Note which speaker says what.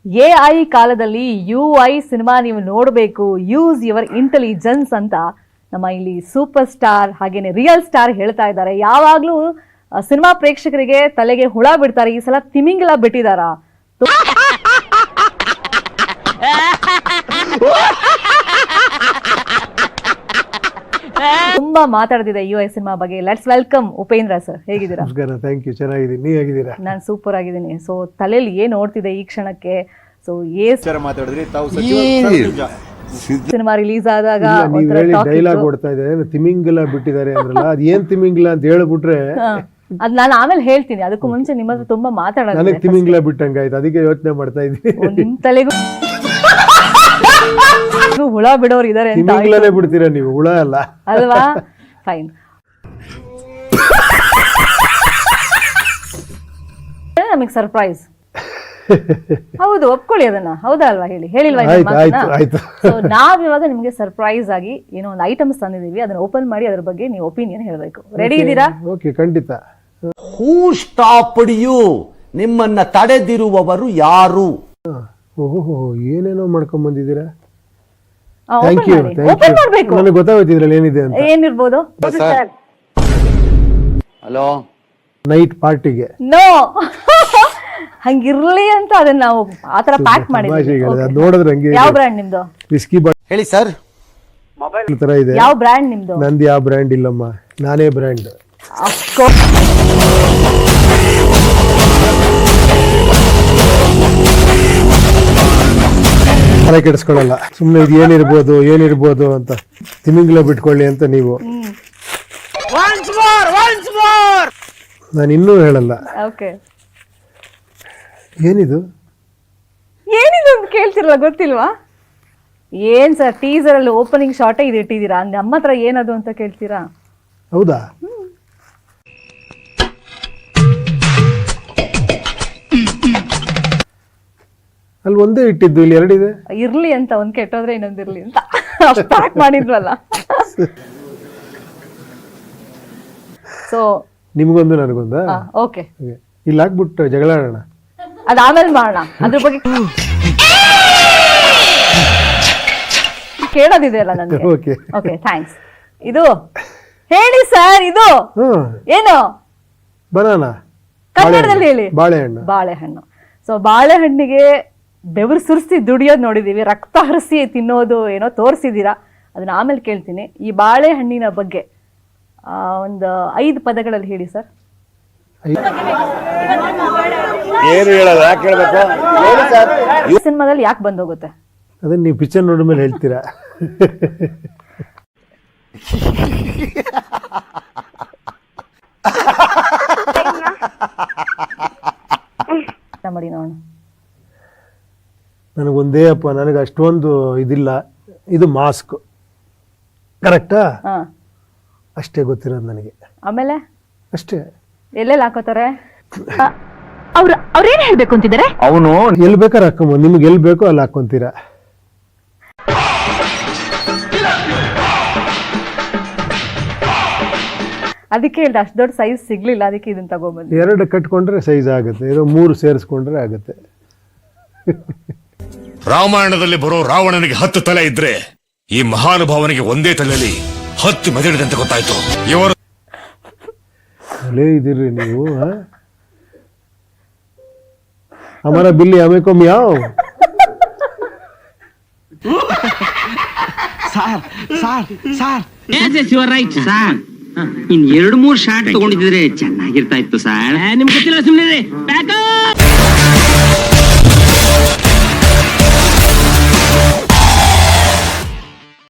Speaker 1: AI ಕಾಲದಲ್ಲಿ UI cinema ನೀವು ನೋಡಬೇಕು, ಯೂಸ್ ಯುವರ್ ಇಂಟೆಲಿಜೆನ್ಸ್ ಅಂತ ನಮ್ಮ ಇಲ್ಲಿ ಸೂಪರ್ ಸ್ಟಾರ್ ಹಾಗೇನೆ ರಿಯಲ್ ಸ್ಟಾರ್ ಹೇಳ್ತಾ ಇದ್ದಾರೆ. ಯಾವಾಗ್ಲೂ ಸಿನಿಮಾ ಪ್ರೇಕ್ಷಕರಿಗೆ ತಲೆಗೆ ಹುಳ ಬಿಡ್ತಾರೆ. ಈ ಸಲ ತಿಮಿಂಗಿಲ ಬಿಟ್ಟಿದಾರ. ತುಂಬಾ ಮಾತಾಡ್ತಿದೆ UI ಸಿನಿಮಾ ಬಗ್ಗೆ. Let's welcome Upendra sir. ಹೇಗಿದ್ದೀರಾ?
Speaker 2: ನಮಸ್ಕಾರ, ಥ್ಯಾಂಕ್ ಯು. ಚೆನ್ನಾಗಿದ್ದೀನಿ, ನೀವು ಹೇಗಿದ್ದೀರಾ?
Speaker 1: ನಾನು ಸೂಪರ್ ಆಗಿದ್ದೀನಿ. ಸೊ ತಲೆಯಲ್ಲಿ ಏನ್ ಓಡ್ತಿದೆ ಈ ಕ್ಷಣಕ್ಕೆ? ಸೊ ಸಿನಿಮಾ ರಿಲೀಸ್ ಆದಾಗ
Speaker 2: ನೀವು ಹೇಳಿ ಡೈಲಾಗ್ ಓಡ್ತಾ ಇದೆ, ತಿಮಿಂಗಿಲ ಬಿಟ್ಟಿದ್ದಾರೆ ಅಂದ್ರಲ್ಲ, ಅದ್ ಏನ್ ತಿಮಿಂಗಿಲ ಅಂತ ಹೇಳ್ಬಿಟ್ರೆ
Speaker 1: ಅದ್ ನಾನು ಆಮೇಲೆ ಹೇಳ್ತೀನಿ. ಅದಕ್ಕೂ ಮುಂಚೆ ನಿಮ್ಮ ಹತ್ರ ತುಂಬಾ ಮಾತಾಡೋದು.
Speaker 2: ನನಗೆ ತಿಮಿಂಗಿಲ ಬಿಟ್ಟಂಗಾಯ್ತು, ಅದಕ್ಕೆ ಯೋಚನೆ ಮಾಡ್ತಾ ಇದ್ದೀನಿ.
Speaker 1: ನಿಮ್ ತಲೆಗೂ ಹುಳ ಬಿಡೋರು ಇದಾರೆ ಅಂತ.
Speaker 2: ತಿಮಿಂಗಿಲನೇ ಬಿಡ್ತೀರಾ ನೀವು, ಹುಳ ಅಲ್ಲ
Speaker 1: ಅಲ್ವಾ? ಫೈನ್. ನಮಗೆ ಸರ್ಪ್ರೈಸ್. ಹೌದು, ಒಪ್ಕೊಳ್ಳಿ ಅದನ್ನ. ಹೌದಾ ಅಲ್ವಾ? ಹೇಳಿಲ್ವಾ? ಸೊ ನಾವ್ ಇವಾಗ ನಿಮ್ಗೆ ಸರ್ಪ್ರೈಸ್ ಆಗಿ ಏನೋ ಒಂದು ಐಟಮ್ಸ್ ತಂದಿದೀವಿ. ಅದನ್ನ ಓಪನ್ ಮಾಡಿ ಅದ್ರ ಬಗ್ಗೆ ನೀವು ಒಪಿನಿಯನ್ ಹೇಳ್ಬೇಕು. ರೆಡಿ ಇದ್ದೀರಾ?
Speaker 2: ಓಕೆ, ಖಂಡಿತ.
Speaker 3: ಹೂ ಸ್ಟಾಪ್ಡ್ ಯು? ನಿಮ್ಮನ್ನ ತಡೆದಿರುವವರು ಯಾರು?
Speaker 2: ಓಹೋ, ಏನೇನೋ ಮಾಡ್ಕೊಂಡ್ ಬಂದಿದ್ದೀರಾ.
Speaker 1: ಓಪನ್ ಮಾಡ್ಬೇಕು.
Speaker 2: ನನಗೆ ಗೊತ್ತಾಗೋತಿದ್ರಲ್ಲ ಏನಿದೆ ಅಂತ.
Speaker 1: ಏನಿರ್ಬೋದು?
Speaker 3: ಹಲೋ,
Speaker 2: ನೈಟ್ ಪಾರ್ಟಿಗೆ.
Speaker 1: ನೋ, ಹಂಗಿರ್ಲಿ ಅಂತ ಅದನ್ನ ನಾವು ಆತರ ಪ್ಯಾಕ್ ಮಾಡಿದ್ವಿ.
Speaker 2: ನೋಡಿದ್ರೆ ಹಂಗೆ.
Speaker 1: ಯಾವ ಬ್ರ್ಯಾಂಡ್ ನಿಮ್ದು?
Speaker 2: ವಿಸ್ಕಿ
Speaker 3: ಹೇಳಿ ಸರ್.
Speaker 2: ಬಾಟಲ್ ತರ ಇದೆ.
Speaker 1: ಯಾವ ಬ್ರ್ಯಾಂಡ್ ನಿಮ್ದು?
Speaker 2: ನಂದು ಯಾವ ಬ್ರ್ಯಾಂಡ್ ಇಲ್ಲಮ್ಮ, ನಾನೇ ಬ್ರ್ಯಾಂಡ್. ತಲೆ ಕೆಡಿಸ್ಕೊಳ್ಳಲ್ಲ. ಸುಮ್ಮನೆ ಇದು ಏನಿರ್ಬೋದು ಅಂತ ತಿಮಿಂಗಿಲ ಬಿಟ್ಕೊಳ್ಳಿ ಅಂತ ನೀವು. ನಾನು ಇನ್ನೂ ಹೇಳಲ್ಲ.
Speaker 1: ಓಕೆ,
Speaker 2: ಏನಿದು
Speaker 1: ಅಂತ ಕೇಳ್ತಿರಲ್ಲ, ಗೊತ್ತಿಲ್ವಾ? ಏನ್ ಸರ್, ಟೀಸರ್ ಅಲ್ಲಿ ಓಪನಿಂಗ್ ಶಾರ್ಟೇ ಇದು ಇಟ್ಟಿದ್ದೀರಾ. ನಮ್ಮ ಹತ್ರ ಏನದು ಅಂತ ಕೇಳ್ತೀರಾ?
Speaker 2: ಹೌದಾ? ಅಲ್ಲಿ ಒಂದೇ ಇಟ್ಟಿದ್ದು, ಇಲ್ಲಿ ಎರಡಿದೆ.
Speaker 1: ಇರ್ಲಿ ಅಂತ, ಒಂದ್ ಕೆಟ್ಟೋದ್ರೆ ಇನ್ನೊಂದು ಇರ್ಲಿ ಅಂತ ಪ್ಯಾಕ್ ಮಾಡಿದ್ವಲ್ಲ. ಸೊ
Speaker 2: ನಿಮ್ಗೊಂದು ನನಗೊಂದ.
Speaker 1: ಓಕೆ,
Speaker 2: ಇಲ್ಲಿ ಹಾಕ್ಬಿಟ್ಟು ಜಗಳ ಆಡೋಣ.
Speaker 1: ಅದಾದ್ಮೇಲೆ ಮಾಡೋಣ. ಅದ್ರ ಬಗ್ಗೆ ಕೇಳೋದಿದೆ ಅಲ್ಲ ನನಗೆ.
Speaker 2: Okay
Speaker 1: okay, thanks. ಇದು ಹೇಳಿ ಸರ್, ಇದು ಏನು?
Speaker 2: ಬನಾನಾ.
Speaker 1: ಕನ್ನಡದಲ್ಲಿ ಹೇಳಿ.
Speaker 2: ಬಾಳೆಹಣ್ಣು.
Speaker 1: ಸೊ ಬಾಳೆಹಣ್ಣಿಗೆ ಬೆವರು ಸುರಿಸಿ ದುಡಿಯೋದು ನೋಡಿದೀವಿ, ರಕ್ತ ಹರಿಸಿ ತಿನ್ನೋದು ಏನೋ ತೋರಿಸಿದೀರಾ. ಅದನ್ನ ಆಮೇಲೆ ಕೇಳ್ತೀನಿ. ಈ ಬಾಳೆಹಣ್ಣಿನ ಬಗ್ಗೆ ಒಂದು 5 ಪದಗಳಲ್ಲಿ ಹೇಳಿ ಸರ್. ಸಿನಿಮಾದಲ್ಲಿ ಯಾಕೆ ಬಂದೋಗುತ್ತೆ?
Speaker 2: ಅದನ್ನ ನೀವು ಪಿಕ್ಚರ್ ನೋಡಿದ ಮೇಲೆ ಹೇಳ್ತೀರಾ.
Speaker 1: ಮಾಡಿ ನೋಡೋಣ.
Speaker 2: ನನಗೊಂದೇ ಅಪ್ಪ, ನನಗೆ ಅಷ್ಟೊಂದು ಇದಿಲ್ಲ. ಇದು ಮಾಸ್ಕ್ ಕರೆಕ್ಟಾ? ಅಷ್ಟೇ ಗೊತ್ತಿರೋದು ನನಗೆ.
Speaker 1: ಆಮೇಲೆ
Speaker 2: ಅಷ್ಟೇ.
Speaker 1: ಎಲ್ಲೆಲ್ಲಿ ಹಾಕೋತಾರೆ? ಅವ್ರೇನ್ ಹೇಳ್ಬೇಕು ಅಂತಿದ್ದಾರೆ?
Speaker 2: ಅವನು ಎಲ್ಲಿ ಬೇಕಾದ್ರೆ ಹಾಕೊಂಬೋದು, ನಿಮ್ಗೆ ಎಲ್ಲಿ ಬೇಕೋ ಅಲ್ಲಿ ಹಾಕೊಂತೀರಾ.
Speaker 1: ಅದಕ್ಕೆ ಹೇಳ್ದೆ, ಅಷ್ಟು ದೊಡ್ಡ ಸೈಜ್ ಸಿಗ್ಲಿಲ್ಲ, ಅದಕ್ಕೆ ಇದನ್ನ ತಗೊಂಡ್ಬಂದು.
Speaker 2: 2 ಕಟ್ಕೊಂಡ್ರೆ ಸೈಜ್ ಆಗುತ್ತೆ, 3 ಸೇರಿಸ್ಕೊಂಡ್ರೆ ಆಗುತ್ತೆ.
Speaker 4: ರಾಮಾಯಣದಲ್ಲಿ ಬರೋ ರಾವಣನಿಗೆ 10 ತಲೆ ಇದ್ರೆ ಈ ಮಹಾನುಭಾವನಿಗೆ ಒಂದೇ ತಲೆಯಲ್ಲಿ 10 ಮೆದುಳಿದೆ ಅಂತ ಗೊತ್ತಾಯ್ತು. ಇವರು
Speaker 2: ಅಲ್ಲೇ ಇದ್ದೀರಿ ನೀವು. ಹಮಾರ ಬಿಲ್ಲಿ ಹಮೇ ಕೋ ಮಿಯಾವ್.
Speaker 5: ಇನ್ 2-3 ಶಾರ್ಟ್ ತಗೊಂಡಿದ್ರೆ ಚೆನ್ನಾಗಿರ್ತಾ ಇತ್ತು ಸರ್. ನಿಮ್ಗೆ ಗೊತ್ತಿಲ್ಲ, ಸುಮ್ಮನೆ